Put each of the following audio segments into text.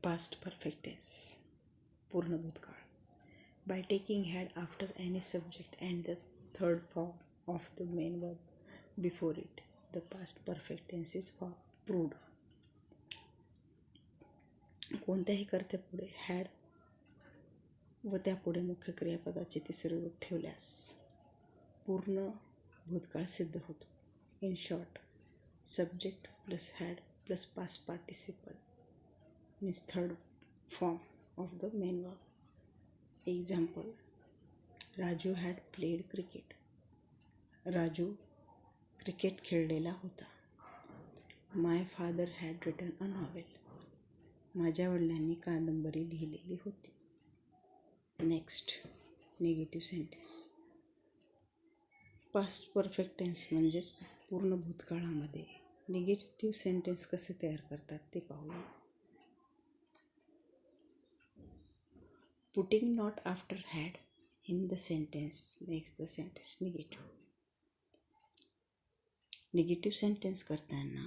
Past perfect tense, पूर्ण भूतकाळ. By taking had after any subject and the third form of the main verb before it, the past perfect tense is proved. कोणत्याही कर्त्यापुढे had व त्यापुढे मुख्य क्रियापदाचे तिसरे रूप ठेवल्यास पूर्ण भूतकाळ सिद्ध होतो. In short, subject plus had plus past participle means third form of the main verb. Example, Raju had played cricket. Raju cricket खेळलेला होता. My father had written a novel. माझ्या वडिलांनी कादंबरी लिहिलेली होती. Next, negative sentence. Past perfect tense म्हणजेच पूर्ण भूतकाळामध्ये निगेटिव्ह सेंटेन्स कसे तयार करतात ते पाहूया. Putting not after had in the sentence makes the sentence negative. Negative sentence करताना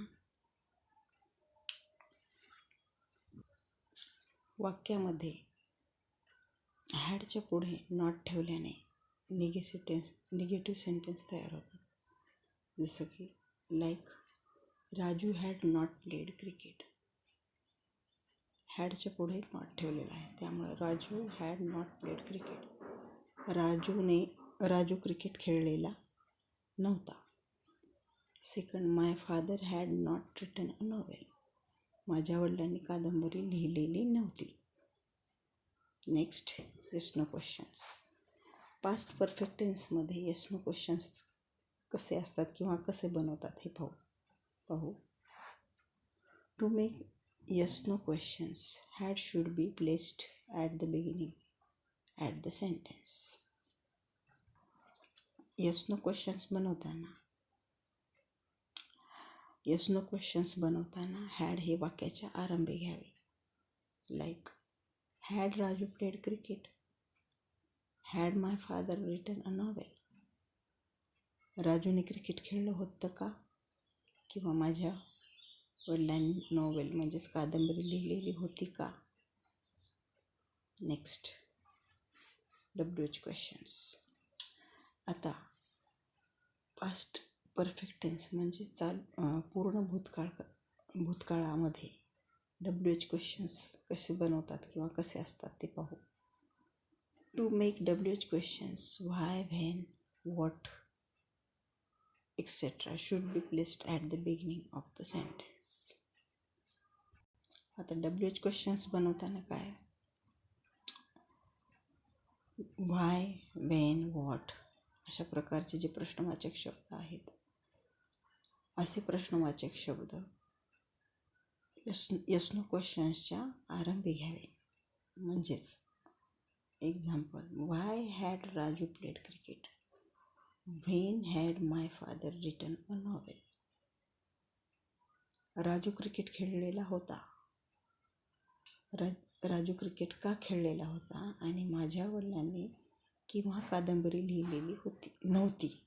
वाक्यामध्ये हॅडच्या पुढे नॉट ठेवल्याने निगेटिव्ह सेंटेन्स तयार होतात. जसं की like Raju had not played cricket. हॅडच्या पुढे नॉट ठेवलेला आहे, त्यामुळे Raju had not played cricket. Raju cricket खेळलेला नव्हता. Second, my father had not written a novel. माझ्या वडिलांनी कादंबरी लिहिलेली नव्हती. Next, yes no questions. Past perfect टेन्समध्ये येस नो क्वेश्चन्स कसे असतात किंवा कसे बनवतात हे पाहू. To make yes no questions, had should be placed at the beginning at the sentence. yes no questions बनवताना had हे वाक्याच्या आरंभी घ्यावे. Like had Raju played cricket, had my father written a novel. राजूने क्रिकेट खेळलं होतं का, किंवा माझ्या वडिलांनी नॉवेल म्हणजेच कादंबरी लिहिलेली होती का. Next, WH questions. आता पास्ट परफेक्ट टेन्स म्हणजे पूर्ण भूतकाळामध्ये WH क्वेश्चन्स कसे बनवतात किंवा कसे असतात ते पाहू. To make WH questions why, when, what etc. should be placed at the beginning of the sentence. आता WH क्वेश्चन्स बनवताना काय, व्हाय, वेन, व्हॉट अशा प्रकारचे जे प्रश्नवाचक शब्द आहेत, असे प्रश्नवाचक शब्द येस नो क्वेश्चन्सच्या आरंभी घ्यावे. म्हणजेच example, why had Raju played cricket, when had my father written a novel. Raju cricket खेळलेला होता. राजू क्रिकेट का खेळलेला होता आणि माझ्या वडिलांनी किंवा कादंबरी लिहिलेली नव्हती.